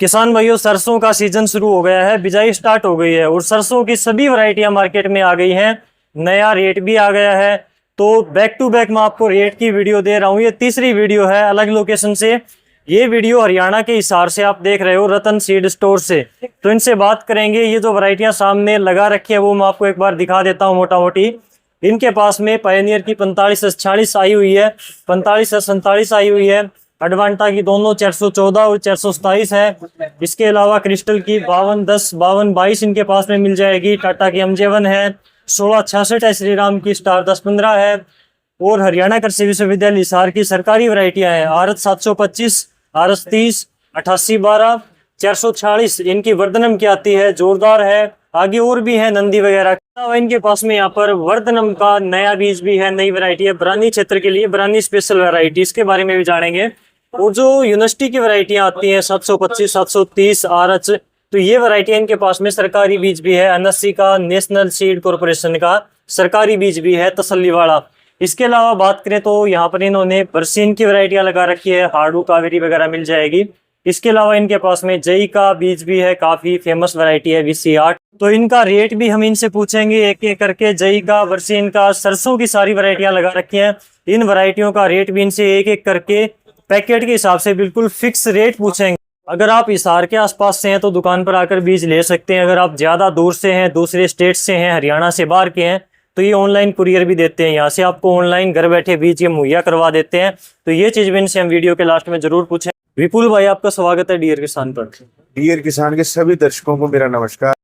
किसान भाइयों, सरसों का सीजन शुरू हो गया है, बिजाई स्टार्ट हो गई है और सरसों की सभी वैरायटियां मार्केट में आ गई हैं। नया रेट भी आ गया है, तो बैक टू बैक मैं आपको रेट की वीडियो दे रहा हूं। ये तीसरी वीडियो है अलग लोकेशन से। ये वीडियो हरियाणा के हिसार से आप देख रहे हो, रतन सीड स्टोर से। तो इनसे बात करेंगे। ये जो वैरायटियां सामने लगा रखी है वो मैं आपको एक बार दिखा देता हूँ मोटा मोटी। इनके पास में पायोनियर की 45S40 आई हुई है, 45S47 आई हुई है। एडवांटा की दोनों 414 और 427 है। इसके अलावा क्रिस्टल की 5210 5222 इनके पास में मिल जाएगी। टाटा की MJ1 है, 1666 है। श्री राम की स्टार 1015 है। और हरियाणा कृषि विश्वविद्यालय हिसार की सरकारी वैरायटियां हैं। आरत 725, आरस 30, 8812, 446 इनकी वर्धनम की आती है, जोरदार है। आगे और भी है नंदी वगैरह। इनके पास में यहाँ पर वर्धनम का नया बीज भी है, नई वैरायटी है बरानी क्षेत्र के लिए, बरानी स्पेशल वैरायटी। इसके बारे में भी जानेंगे। और जो यूनिवर्सिटी की वैरायटियां आती हैं 725, 730 आरच, तो ये वैरायटियां इनके पास में सरकारी बीज भी है। NSC का, नेशनल सीड कॉर्पोरेशन का सरकारी बीज भी है, तसल्ली वाला। इसके अलावा बात करें तो यहाँ पर इन्होंने बरसीन की वैरायटियां लगा रखी है, हाड़ू कावेरी वगैरह मिल जाएगी। इसके अलावा इनके पास में जई का बीज भी है, काफी फेमस वैरायटी है VC8। तो इनका रेट भी हम इनसे पूछेंगे एक एक करके। जई का, बरसीन का, सरसों की सारी वैरायटियां लगा रखी हैं। इन वैरायटियों का रेट भी इनसे एक एक करके पैकेट के हिसाब से बिल्कुल फिक्स रेट पूछेंगे। अगर आप हिसार के आसपास से हैं तो दुकान पर आकर बीज ले सकते हैं। अगर आप ज्यादा दूर से हैं, दूसरे स्टेट से हैं, हरियाणा से बाहर के हैं, तो ये ऑनलाइन कुरियर भी देते हैं। यहाँ से आपको ऑनलाइन घर बैठे बीज ये मुहैया करवा देते हैं। तो ये चीज भी इनसे हम वीडियो के लास्ट में जरूर पूछें। विपुल भाई, आपका स्वागत है डियर किसान पर। डियर किसान के सभी दर्शकों को मेरा नमस्कार।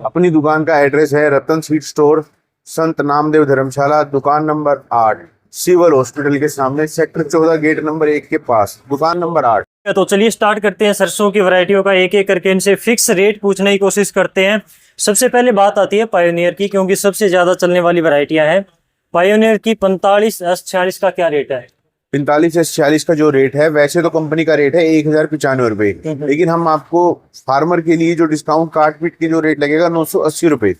अपनी दुकान का एड्रेस है रतन सीड स्टोर, संत नामदेव धर्मशाला, दुकान नंबर 8, सिविल हॉस्पिटल के सामने, सेक्टर 14, गेट नंबर 1 के पास, दुकान नंबर 8। तो चलिए स्टार्ट करते हैं। सरसों की वैरायटियों का एक एक करके इनसे फिक्स रेट पूछने की कोशिश करते हैं। सबसे पहले बात आती है पायोनियर की, क्योंकि सबसे ज्यादा चलने वाली वैरायटियां हैं। पायोनियर की 45S40 का क्या रेट है? 45S40 का जो रेट है, वैसे तो कंपनी का रेट है 1095 रुपए, लेकिन हम आपको फार्मर के लिए जो डिस्काउंट काट पीट के जो रेट लगेगा 980 रुपए।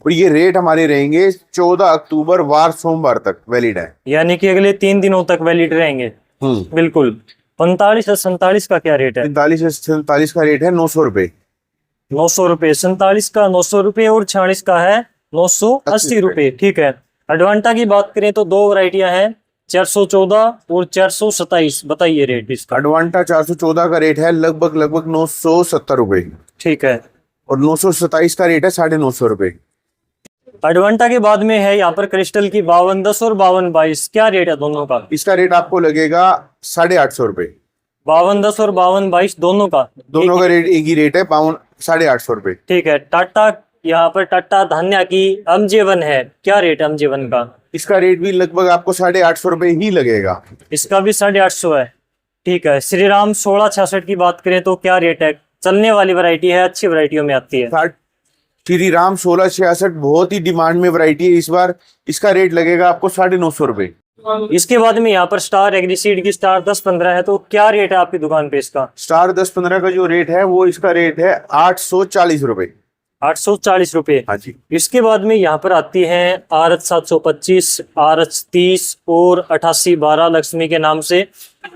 और ये रेट हमारे रहेंगे 14 अक्टूबर वार सोमवार तक वैलिड है, यानी कि अगले 3 दिनों तक वैलिड रहेंगे। बिल्कुल। 45S47 का क्या रेट है? 45S47 का रेट है 900 रुपए। 900 रुपए। 47 का 900 रुपए और 46 का है 980 रुपए। ठीक है। एडवांटा की बात करें तो दो वैरायटियां हैं, 414 और 427। बताइए रेट इसका। एडवांटा 414 का रेट है लगभग 970 रुपए। ठीक है। और 927 का रेट है 950 रुपए। एडवांटा के बाद में है यहाँ पर क्रिस्टल की 5210 और 5222। क्या रेट है दोनों का? इसका रेट आपको लगेगा 850 रुपए। 5210 और 5222 दोनों का का रेट एक ही रेट है, 850 रुपए। ठीक है। टाटा, यहाँ पर टाटा धान्या की MJ1 है, क्या रेट है MJ1 का? इसका रेट भी लगभग आपको 850 रुपए ही लगेगा। इसका भी 850 है। ठीक है। श्री राम 1666 की बात करें तो क्या रेट है? चलने वाली वैरायटी है, अच्छी वैरायटियों में आती है। श्री राम 1666 बहुत ही डिमांड में वैरायटी है इस बार। इसका रेट लगेगा आपको 950 रुपए। इसके बाद में यहाँ पर स्टार एग्रीसीड की स्टार 1015 है, तो क्या रेट है आपकी दुकान पे इसका? स्टार 1015 का जो रेट है वो इसका रेट है 840 रुपए। 840 रुपए। हाँ जी। इसके बाद में यहाँ पर आती है आरच 725, आरच 30 और 8812 लक्ष्मी के नाम से।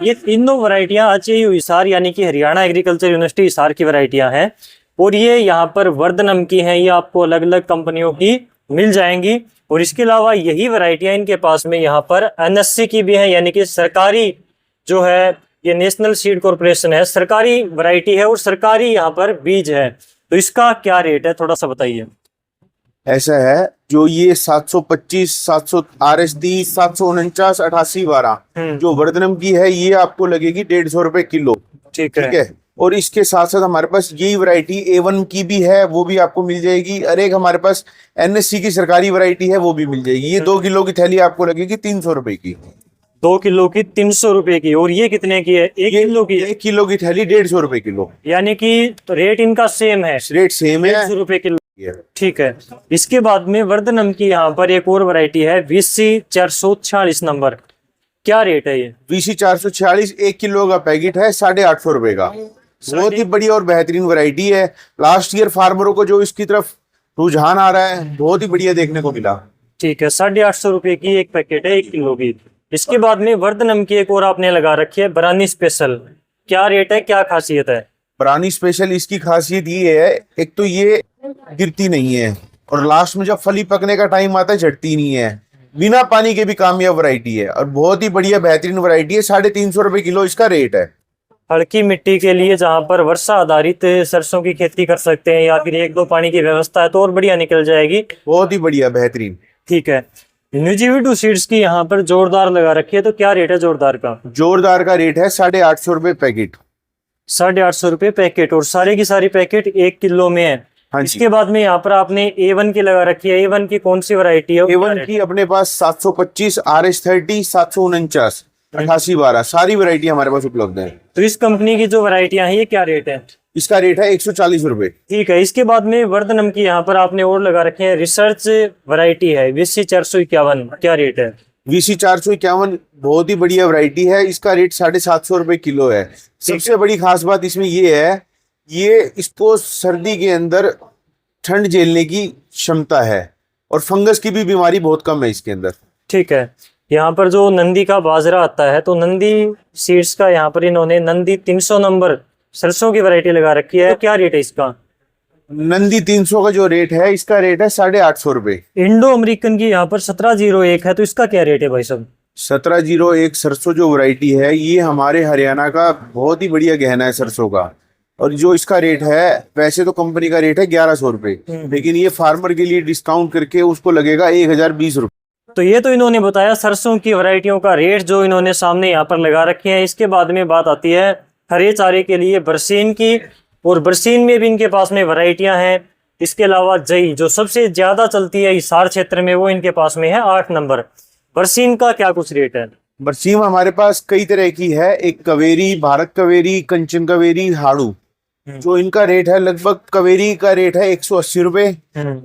ये तीनों वैरायटियां AHU हिसार यानी कि हरियाणा एग्रीकल्चर यूनिवर्सिटी हिसार की वैरायटियां हैं। और ये यहाँ पर वर्धनम की हैं, ये आपको अलग अलग कंपनियों की मिल जाएंगी। और इसके अलावा यही वैरायटियां इनके पास में यहाँ पर NSC की भी है, यानी कि सरकारी जो है, ये नेशनल सीड कॉर्पोरेशन है, सरकारी वैरायटी है और सरकारी यहाँ पर बीज है। तो इसका क्या रेट है, थोड़ा सा बताइए। ऐसा है, जो ये 725, 700 RS30, 749, 8812 जो वर्धनम की है, ये आपको लगेगी 150 रुपए किलो। ठीक है। और इसके साथ साथ हमारे पास यही वैरायटी A1 की भी है, वो भी आपको मिल जाएगी। और एक हमारे पास NSC की सरकारी वैरायटी है, वो भी मिल जाएगी। ये 2 किलो की थैली आपको लगेगी 300 रुपए की। 2 किलो की 300 रुपए की। और ये कितने की है? 1 किलो की? 1 किलो की थैली 150 रुपए किलो। यानी कि तो रेट इनका सेम है, रेट सेम है, 150 रुपए किलो। ठीक है। इसके बाद में वर्धनम की यहाँ पर एक और वैरायटी है VC 446 नंबर। क्या रेट है ये? VC 446 1 किलो का पैकेट है, 850 रुपए का। बहुत ही बढ़िया और बेहतरीन वैरायटी है। लास्ट ईयर फार्मरों को जो इसकी तरफ रुझान आ रहा है, बहुत ही बढ़िया देखने को मिला। ठीक है। 850 रुपए की एक पैकेट है, 1 किलो की। इसके बाद में वर्धनम की एक और आपने लगा रखी है बरानी स्पेशल। क्या रेट है, क्या खासियत है? ब्रानी स्पेशल इसकी खासियत ये है, एक तो ये गिरती नहीं है और लास्ट में जब फली पकने का टाइम आता है झटती नहीं है। बिना पानी के भी कामयाब वैरायटी है और बहुत ही बढ़िया बेहतरीन वैरायटी है। 350 रुपए किलो इसका रेट है। हल्की मिट्टी के लिए जहाँ पर वर्षा आधारित सरसों की खेती कर सकते हैं या फिर एक दो पानी की व्यवस्था है तो और बढ़िया निकल जाएगी। बहुत ही बढ़िया बेहतरीन। ठीक है, न्यूजीवीटू सीड्स की यहाँ पर जोरदार लगा रखी है, तो क्या रेट है जोरदार का? जोरदार का रेट है 850 रुपए पैकेट। 850 रुपए पैकेट, और सारे की सारी पैकेट 1 किलो में है। हाँ जी। इसके बाद में यहाँ पर आपने A1 की लगा रखी है। A1 की कौन सी वैरायटी है? A1 की अपने पास 725, RH30, 749, 8812 सारी वैरायटी हमारे पास उपलब्ध है। तो इस कंपनी की जो वैरायटियां हैं ये क्या रेट है? इसका रेट है 140 रुपए। ठीक है, इसके बाद में वर्धनम की यहाँ पर आपने और लगा रखे हैं रिसर्च वैरायटी है VC 451, क्या रेट है? VC 451 बहुत ही बढ़िया वैरायटी है। इसका रेट 750 रुपए किलो है। सबसे बड़ी खास बात इसमें ये है, ये इसको सर्दी के अंदर ठंड झेलने की क्षमता है और फंगस की भी बीमारी बहुत कम है इसके अंदर। ठीक है, यहाँ पर जो नंदी का बाजरा आता है तो नंदी सीड्स का यहाँ पर इन्होंने नंदी 300 नंबर सरसों की वैरायटी लगा रखी है, तो क्या रेट है इसका? नंदी 300 का जो रेट है, इसका रेट है 850 रुपए। इंडो अमेरिकन की यहाँ पर 1701 है, तो इसका क्या रेट है भाई साहब? 1701 सरसों जो वैरायटी है, ये हमारे हरियाणा का बहुत ही बढ़िया गहना है सरसों का। और जो इसका रेट है, वैसे तो कंपनी का रेट है 1100 रुपए, लेकिन ये फार्मर के लिए डिस्काउंट करके उसको लगेगा 1020 रुपए। तो ये तो इन्होंने बताया सरसों की वैरायटियों का रेट जो इन्होंने सामने यहाँ पर लगा रखे हैं। इसके बाद में बात आती है हरे चारे के लिए बरसीन की, और बरसीन में भी इनके पास में वैरायटियां हैं। इसके अलावा जई जो सबसे ज्यादा चलती है हिसार क्षेत्र में, वो इनके पास में है 8 नंबर। बरसीन का क्या कुछ रेट है? बरसीम हमारे पास कई तरह की है, एक कवेरी, भारत कवेरी, कंचन कवेरी, हाड़ू। जो इनका रेट है, लगभग कवेरी का रेट है 180 रुपए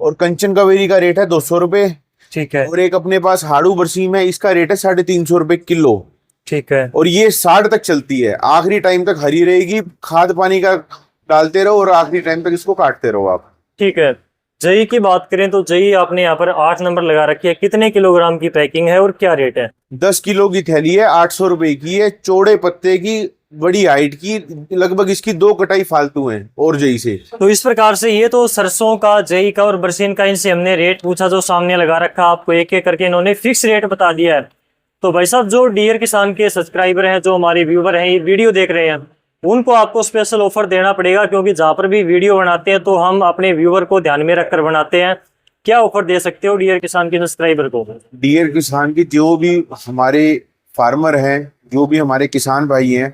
और कंचन कवेरी का रेट है 200 रुपए। ठीक है। और एक अपने पास हाड़ू बरसीम है, इसका रेट है 350 रुपए किलो। ठीक है। और ये 60 तक चलती है, आखिरी टाइम तक हरी रहेगी। खाद पानी का डालते रहो और आखिरी टाइम तक इसको काटते रहो आप। ठीक है, जई की बात करें तो जई आपने यहाँ पर 8 नंबर लगा रखी है। कितने किलोग्राम की पैकिंग है और क्या रेट है? 10 किलो की थैली है, 800 रुपए की है। चौड़े पत्ते की, बड़ी हाइट की, लगभग इसकी 2 कटाई फालतू है और जई से। तो इस प्रकार से ये तो सरसों का, जई का और बरसीन का इनसे हमने रेट पूछा जो सामने लगा रखा। आपको एक एक करके इन्होंने फिक्स रेट बता दिया है। तो भाई साहब, जो डियर किसान के सब्सक्राइबर हैं, जो हमारे व्यूवर हैं, ये वीडियो देख रहे हैं, उनको आपको स्पेशल ऑफर देना पड़ेगा, क्योंकि जहां पर भी वीडियो बनाते हैं तो हम अपने व्यूवर को ध्यान में रखकर बनाते हैं। क्या ऑफर दे सकते हो डियर किसान के सब्सक्राइबर को? डियर किसान की जो भी हमारे फार्मर हैं, जो भी हमारे किसान भाई हैं,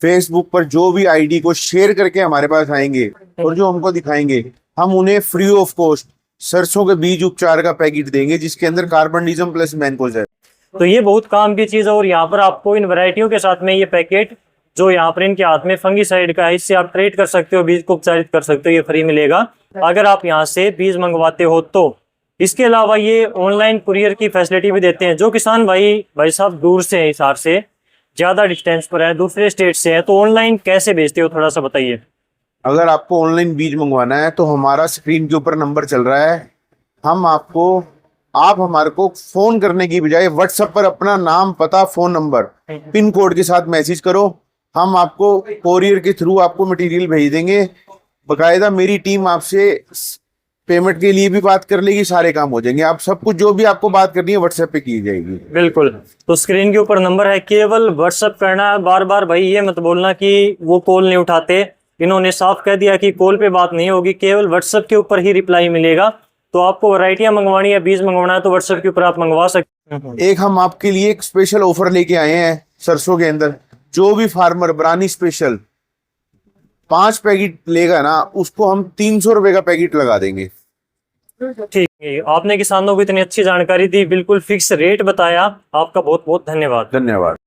फेसबुक पर जो भी आईडी को शेयर करके हमारे पास आएंगे और जो हमको दिखाएंगे, हम उन्हें फ्री ऑफ कॉस्ट सरसों के बीज उपचार का पैकेट देंगे, जिसके अंदर कार्बनडिज्म प्लस मैनकोजेब है। तो ये बहुत काम की चीज है। और यहाँ पर आपको इन वैरायटियों के साथ में ये पैकेट जो यहाँ पर इनके हाथ में फंगीसाइड का है, इससे आप ट्रीट कर सकते हो, बीज को उपचारित कर सकते हो, ये फ्री मिलेगा अगर आप यहाँ से बीज मंगवाते हो तो। इसके अलावा ये ऑनलाइन कुरियर की फैसिलिटी भी देते हैं। जो किसान भाई साहब दूर से है, हिसार से ज्यादा डिस्टेंस पर है, दूसरे स्टेट से है, तो ऑनलाइन कैसे भेजते हो, थोड़ा सा बताइए। अगर आपको ऑनलाइन बीज मंगवाना है तो हमारा स्क्रीन के ऊपर नंबर चल रहा है। आप हमारे को फोन करने की बजाय व्हाट्सएप पर अपना नाम, पता, फोन नंबर, पिन कोड के साथ मैसेज करो। हम आपको कोरियर के थ्रू आपको मटेरियल भेज देंगे। बकायदा मेरी टीम आपसे पेमेंट के लिए भी बात कर लेगी, सारे काम हो जाएंगे। आप सब कुछ जो भी आपको बात करनी है व्हाट्सएप पे की जाएगी। बिल्कुल। तो स्क्रीन के ऊपर नंबर है, केवल व्हाट्सएप करना है। बार बार भाई ये मत बोलना कि वो कॉल नहीं उठाते। इन्होंने साफ कह दिया कि कॉल पे बात नहीं होगी, केवल व्हाट्सएप के ऊपर ही रिप्लाई मिलेगा। तो आपको वैरायटियां मंगवानी है, बीज मंगवाना है, तो व्हाट्सएप के ऊपर आप मंगवा सकते हैं। एक हम आपके लिए एक स्पेशल ऑफर लेके आए हैं सरसों के अंदर। जो भी फार्मर ब्रानी स्पेशल 5 पैकेट लेगा ना, उसको हम 300 रुपए का पैकेट लगा देंगे। ठीक है, आपने किसानों को इतनी अच्छी जानकारी दी, बिल्कुल फिक्स रेट बताया। आपका बहुत बहुत धन्यवाद। धन्यवाद।